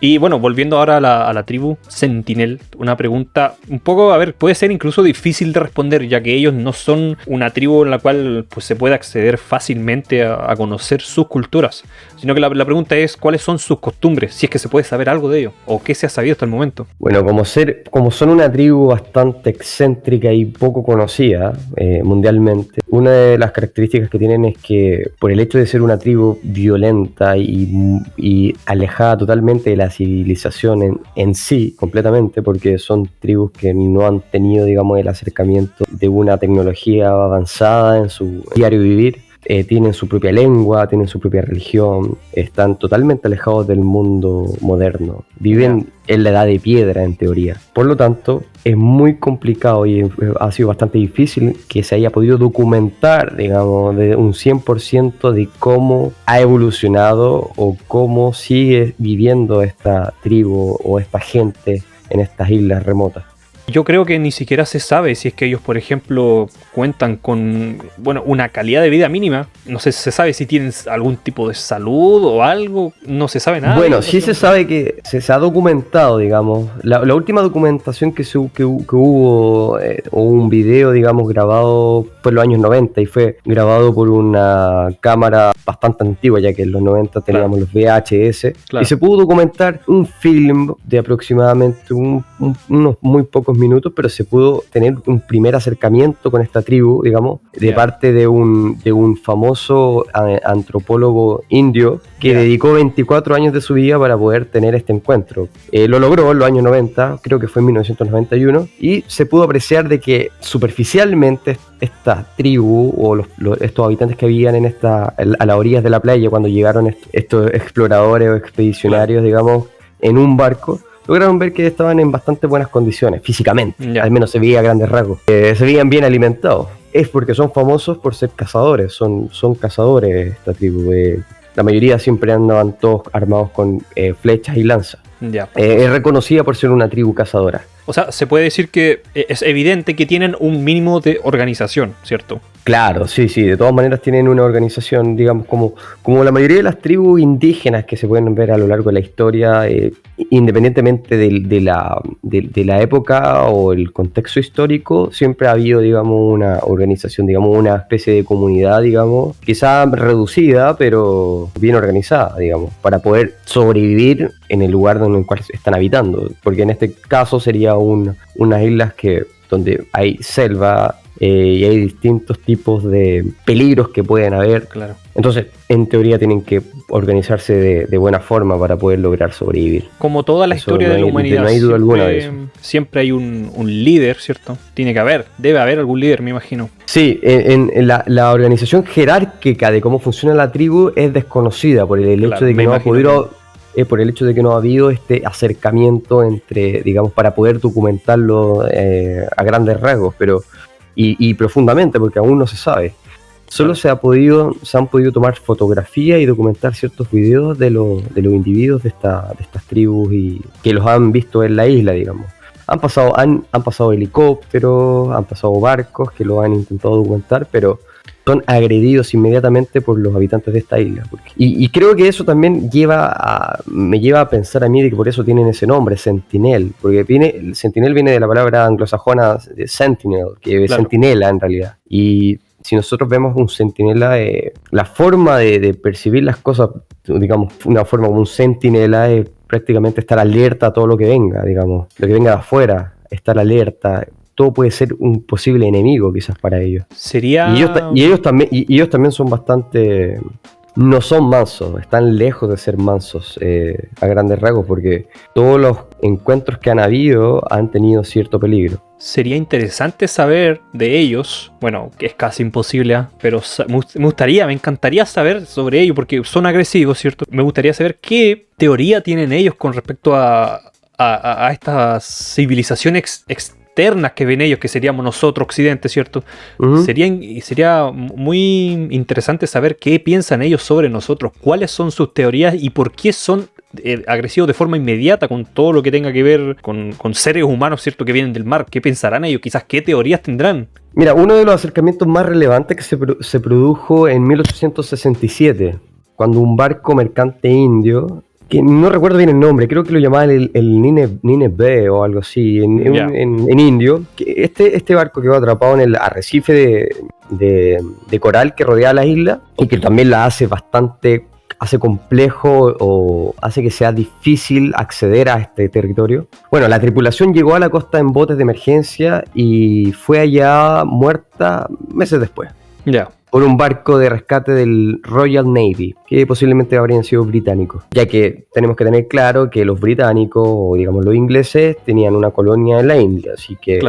Y bueno, volviendo ahora a la tribu Sentinel, una pregunta un poco, a ver, puede ser incluso difícil de responder, ya que ellos no son una tribu en la cual pues, se puede acceder fácilmente a conocer sus culturas, sino que la pregunta es cuáles son sus costumbres, si es que se puede saber algo de ello, o qué se ha sabido hasta el momento. Bueno, como son una tribu bastante excéntrica y poco conocida mundialmente, una de las características que tienen es que por el hecho de ser una tribu violenta y alejada totalmente de la civilización en sí, completamente, porque son tribus que no han tenido, digamos, el acercamiento de una tecnología avanzada en su diario vivir, tienen su propia lengua, tienen su propia religión, están totalmente alejados del mundo moderno, viven en la edad de piedra en teoría. Por lo tanto, es muy complicado y ha sido bastante difícil que se haya podido documentar, digamos, de un 100% de cómo ha evolucionado o cómo sigue viviendo esta tribu o esta gente en estas islas remotas. Yo creo que ni siquiera se sabe si es que ellos, por ejemplo, cuentan con, bueno, una calidad de vida mínima. No sé si se sabe si tienen algún tipo de salud o algo. No se sabe nada. Bueno, sí se sabe que se ha documentado, digamos. La última documentación que hubo, o un video, digamos, grabado fue en los años 90 y fue grabado por una cámara bastante antigua, ya que en los 90 teníamos los VHS. Claro. Y se pudo documentar un film de aproximadamente unos muy pocos minutos, pero se pudo tener un primer acercamiento con esta tribu, digamos, de parte de un famoso antropólogo indio que dedicó 24 años de su vida para poder tener este encuentro. Lo logró en los años 90, creo que fue en 1991, y se pudo apreciar de que superficialmente esta tribu o estos habitantes que vivían a las orillas de la playa cuando llegaron estos exploradores o expedicionarios, digamos, en un barco, lograron ver que estaban en bastante buenas condiciones, físicamente, al menos se veía a grandes rasgos. Se veían bien alimentados. Es porque son famosos por ser cazadores, son cazadores esta tribu. La mayoría siempre andaban todos armados con flechas y lanzas. Es reconocida por ser una tribu cazadora. O sea, se puede decir que es evidente que tienen un mínimo de organización, ¿cierto? Claro, sí, de todas maneras tienen una organización, digamos, como la mayoría de las tribus indígenas que se pueden ver a lo largo de la historia, independientemente de la época o el contexto histórico, siempre ha habido, digamos, una organización, digamos, una especie de comunidad, digamos, quizá reducida, pero bien organizada, digamos, para poder sobrevivir en el lugar en el cual están habitando, porque en este caso sería unas islas donde hay selva, y hay distintos tipos de peligros que pueden haber. Claro. Entonces, en teoría tienen que organizarse de buena forma para poder lograr sobrevivir. Como toda la historia de la humanidad, no hay duda alguna de eso. Siempre hay un líder, ¿cierto? Debe haber algún líder, me imagino. Sí, en la organización jerárquica de cómo funciona la tribu es desconocida por el hecho de que no ha podido... por el hecho de que no ha habido este acercamiento digamos, para poder documentarlo a grandes rasgos, pero y profundamente, porque aún no se sabe. Solo se han podido tomar fotografías y documentar ciertos videos de los individuos de estas tribus y que los han visto en la isla, digamos. Han pasado helicópteros, han pasado barcos que lo han intentado documentar, pero son agredidos inmediatamente por los habitantes de esta isla. Y creo que eso también me lleva a pensar a mí de que por eso tienen ese nombre, Sentinel, porque el Sentinel viene de la palabra anglosajona de sentinel, que es centinela en realidad. Y si nosotros vemos un centinela, la forma de percibir las cosas, digamos, una forma como un centinela es prácticamente estar alerta a todo lo que venga, digamos, lo que venga de afuera, estar alerta. Todo puede ser un posible enemigo quizás para ellos. Y ellos también son bastante... No son mansos, están lejos de ser mansos a grandes rasgos, porque todos los encuentros que han habido han tenido cierto peligro. Sería interesante saber de ellos, bueno, que es casi imposible, pero me encantaría saber sobre ellos, porque son agresivos, ¿cierto? Me gustaría saber qué teoría tienen ellos con respecto a estas civilizaciones externas que ven ellos, que seríamos nosotros, Occidente, ¿cierto? Uh-huh. Sería muy interesante saber qué piensan ellos sobre nosotros, cuáles son sus teorías y por qué son agresivos de forma inmediata con todo lo que tenga que ver con seres humanos, ¿cierto? Que vienen del mar. ¿Qué pensarán ellos? Quizás qué teorías tendrán. Mira, uno de los acercamientos más relevantes que se produjo en 1867, cuando un barco mercante indio que no recuerdo bien el nombre, creo que lo llamaban el Nineveh o algo así, en indio. Que este barco quedó atrapado en el arrecife de coral que rodea la isla y que también la hace complejo o hace que sea difícil acceder a este territorio. Bueno, la tripulación llegó a la costa en botes de emergencia y fue allá muerta meses después. Por un barco de rescate del Royal Navy, que posiblemente habrían sido británicos, ya que tenemos que tener claro que los británicos, o digamos los ingleses, tenían una colonia en la India, así que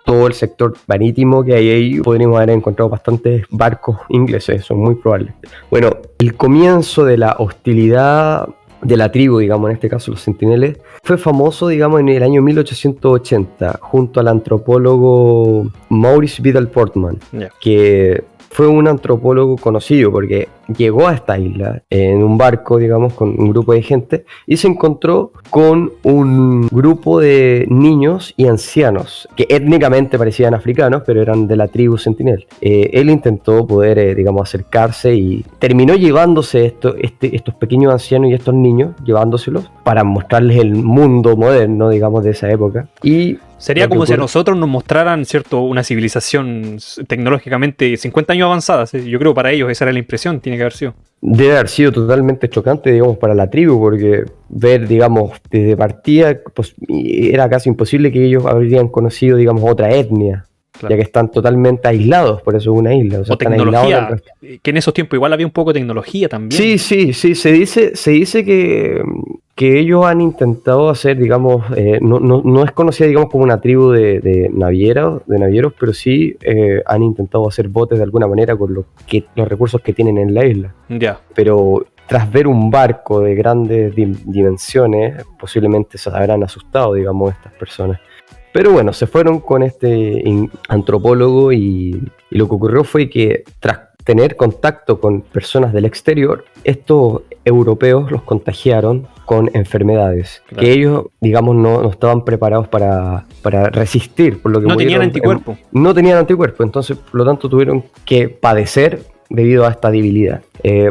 todo el sector marítimo que hay ahí podríamos haber encontrado bastantes barcos ingleses, eso es muy probable. Bueno, el comienzo de la hostilidad de la tribu, digamos, en este caso los centineles, fue famoso, digamos, en el año 1880, junto al antropólogo Maurice Vidal Portman, que fue un antropólogo conocido porque llegó a esta isla en un barco, digamos, con un grupo de gente y se encontró con un grupo de niños y ancianos que étnicamente parecían africanos, pero eran de la tribu Sentinel. Él intentó poder, digamos, acercarse y terminó llevándose estos pequeños ancianos y estos niños, llevándoselos para mostrarles el mundo moderno, digamos, de esa época. Y sería como si a nosotros nos mostraran, ¿cierto?, una civilización tecnológicamente 50 años avanzada. Yo creo para ellos esa era la impresión, tiene que haber sido. Debe haber sido totalmente chocante, digamos, para la tribu, porque ver, digamos, desde partida, pues, era casi imposible que ellos habrían conocido, digamos, otra etnia. Ya que están totalmente aislados, por eso es una isla. O tecnología, que en esos tiempos igual había un poco de tecnología también. Sí, se dice que ellos han intentado hacer, digamos, no es conocida, digamos, como una tribu de navieros, pero sí han intentado hacer botes de alguna manera con los recursos que tienen en la isla. Pero tras ver un barco de grandes dimensiones, posiblemente se habrán asustado, digamos, estas personas. Pero bueno, se fueron con este antropólogo y lo que ocurrió fue que tras tener contacto con personas del exterior, estos europeos los contagiaron con enfermedades que ellos, digamos, no estaban preparados para resistir. Por lo que no tenían anticuerpos. No tenían anticuerpos, entonces por lo tanto tuvieron que padecer debido a esta debilidad.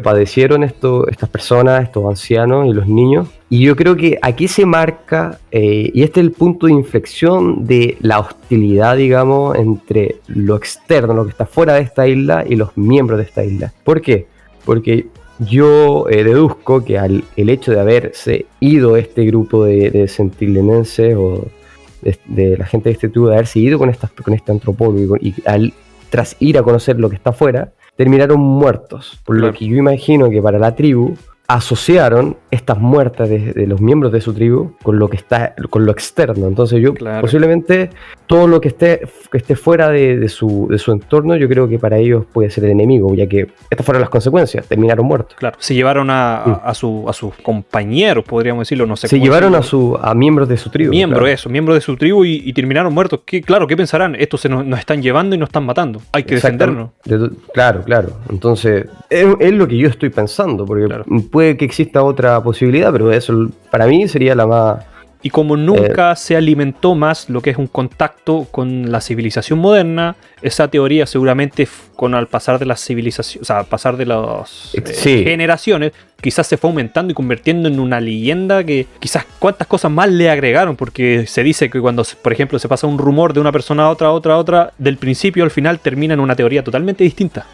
Padecieron estas personas, estos ancianos y los niños. Y yo creo que aquí se marca, y este es el punto de inflexión de la hostilidad, digamos, entre lo externo, lo que está fuera de esta isla y los miembros de esta isla. ¿Por qué? Porque yo deduzco que el hecho de haberse ido este grupo de sentilenenses o de la gente de este tubo, de haberse ido con este antropólogo y tras ir a conocer lo que está afuera, terminaron muertos. Por lo que yo imagino que para la tribu asociaron estas muertes de los miembros de su tribu con lo externo. Entonces yo posiblemente todo lo que esté fuera de su entorno, yo creo que para ellos puede ser el enemigo, ya que estas fueron las consecuencias, terminaron muertos. Claro, se llevaron a sus compañeros, podríamos decirlo, no sé. Se llevaron a miembros de su tribu. Miembros de su tribu y terminaron muertos. ¿Qué pensarán? Estos nos están llevando y nos están matando. Hay que defendernos. Claro. Entonces, es lo que yo estoy pensando, porque puede que exista otra posibilidad, pero eso para mí sería la más... Y como nunca se alimentó más lo que es un contacto con la civilización moderna, esa teoría seguramente al pasar de las civilizaciones, o sea, pasar de las generaciones, quizás se fue aumentando y convirtiendo en una leyenda que quizás cuántas cosas más le agregaron, porque se dice que cuando, por ejemplo, se pasa un rumor de una persona a otra, del principio al final termina en una teoría totalmente distinta.